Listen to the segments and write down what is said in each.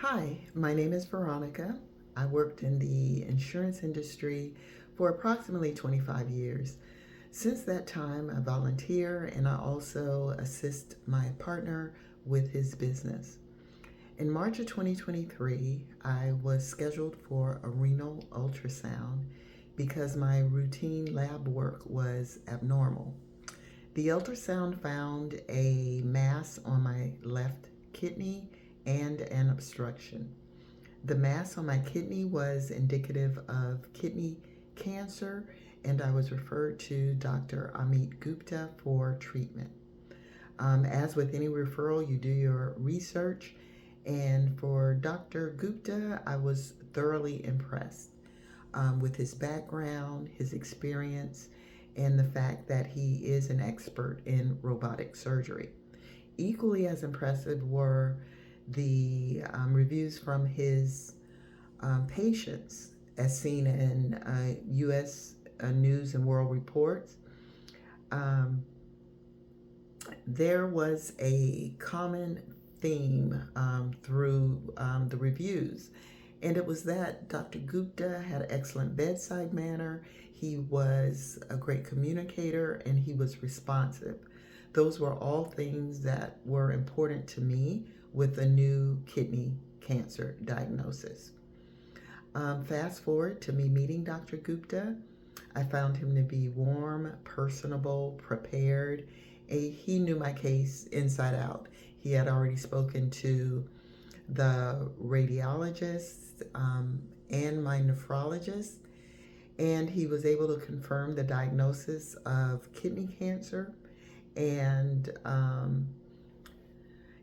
Hi, my name is Veronica. I worked in the insurance industry for approximately 25 years. Since that time, I volunteer and I also assist my partner with his business. In March of 2023, I was scheduled for a renal ultrasound because my routine lab work was abnormal. The ultrasound found a mass on my left kidney and an obstruction. The mass on my kidney was indicative of kidney cancer, and I was referred to Dr. Amit Gupta for treatment. As with any referral, you do your research, and for Dr. Gupta, I was thoroughly impressed with his background, his experience, and the fact that he is an expert in robotic surgery. Equally as impressive were the reviews from his patients, as seen in U.S. News and World Reports. There was a common theme through the reviews, and it was that Dr. Gupta had an excellent bedside manner, he was a great communicator, and he was responsive. Those were all things that were important to me with a new kidney cancer diagnosis. Fast forward to me meeting Dr. Gupta. I found him to be warm, personable, prepared. He knew my case inside out. He had already spoken to the radiologist and my nephrologist, and he was able to confirm the diagnosis of kidney cancer. And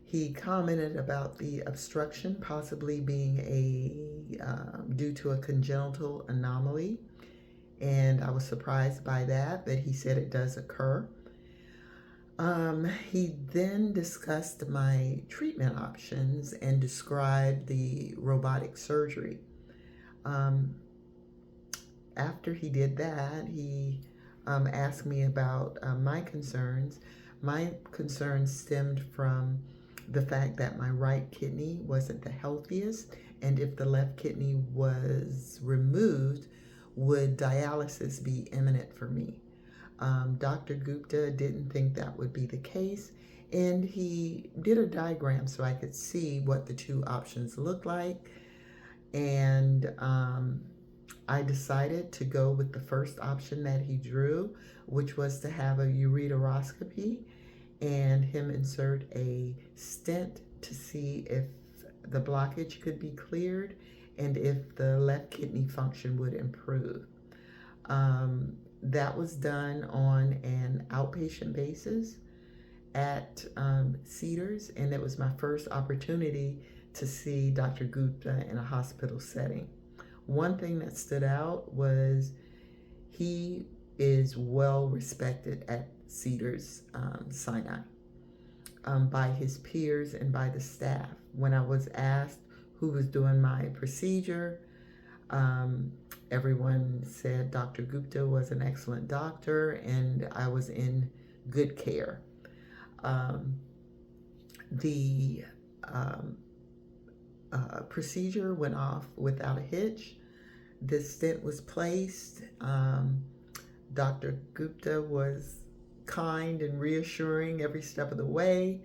he commented about the obstruction possibly being due to a congenital anomaly, and I was surprised by that, but he said it does occur. He then discussed my treatment options and described the robotic surgery. After he did that, he asked me about my concerns. My concerns stemmed from the fact that my right kidney wasn't the healthiest, and if the left kidney was removed, would dialysis be imminent for me? Dr. Gupta didn't think that would be the case, and he did a diagram so I could see what the two options looked like. And I decided to go with the first option that he drew, which was to have a ureteroscopy and him insert a stent to see if the blockage could be cleared and if the left kidney function would improve. That was done on an outpatient basis at Cedars, and it was my first opportunity to see Dr. Gupta in a hospital setting. One thing that stood out was he is well respected at Cedars Sinai by his peers and by the staff. When I was asked who was doing my procedure, everyone said Dr. Gupta was an excellent doctor and I was in good care. The procedure went off without a hitch. The stent was placed. Dr. Gupta was kind and reassuring every step of the way,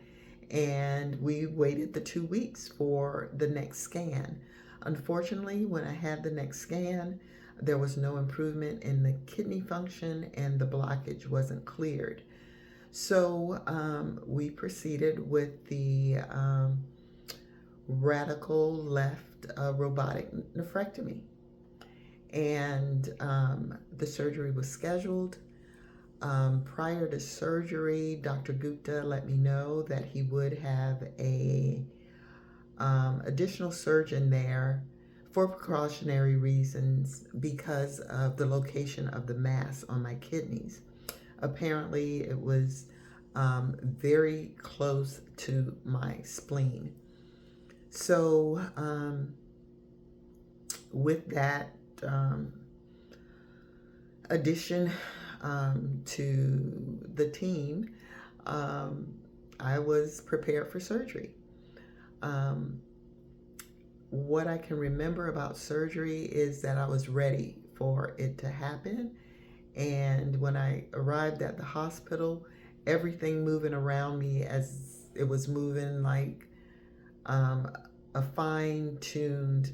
and we waited the 2 weeks for the next scan. Unfortunately, when I had the next scan, there was no improvement in the kidney function and the blockage wasn't cleared. So we proceeded with the radical left robotic nephrectomy. And the surgery was scheduled. Prior to surgery, Dr. Gupta let me know that he would have a additional surgeon there for precautionary reasons because of the location of the mass on my kidneys. Apparently, it was very close to my spleen. So, with that addition to the team, I was prepared for surgery. what I can remember about surgery is that I was ready for it to happen. And when I arrived at the hospital, everything moving around me as it was moving like um, a fine-tuned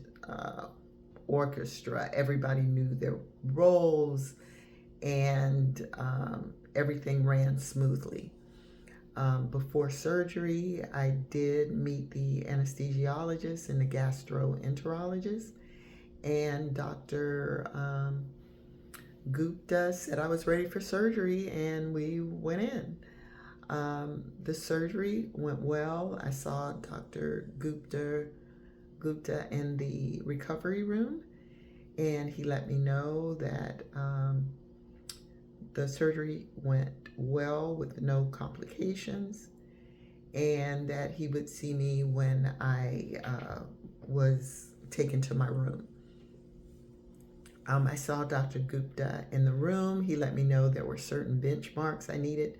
orchestra. Everybody knew their roles, and everything ran smoothly. Before surgery, I did meet the anesthesiologist and the gastroenterologist, and Dr. Gupta said I was ready for surgery, and we went in. The surgery went well. I saw Dr. Gupta in the recovery room, and he let me know that the surgery went well with no complications, and that he would see me when I was taken to my room. I saw Dr. Gupta in the room. He let me know there were certain benchmarks I needed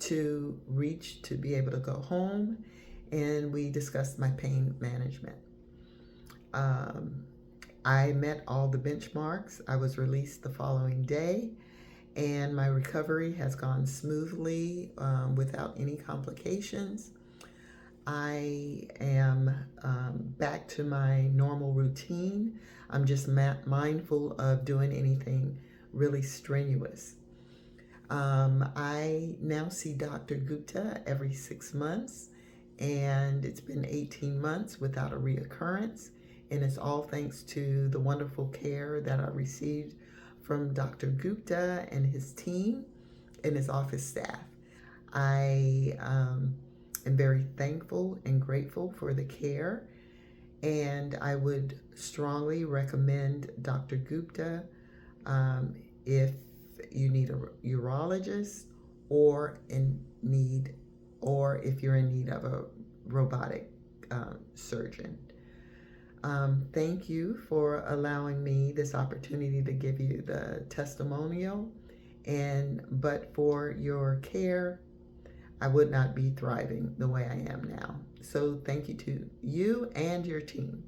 to reach to be able to go home, and we discussed my pain management. I met all the benchmarks. I was released the following day, and my recovery has gone smoothly without any complications. I am back to my normal routine. I'm just mindful of doing anything really strenuous. I now see Dr. Gupta every 6 months, and it's been 18 months without a reoccurrence, and it's all thanks to the wonderful care that I received from Dr. Gupta and his team and his office staff. I am very thankful and grateful for the care, and I would strongly recommend Dr. Gupta if you need a urologist, or if you're in need of a robotic surgeon. Thank you for allowing me this opportunity to give you the testimonial, but for your care, I would not be thriving the way I am now. So thank you to you and your team.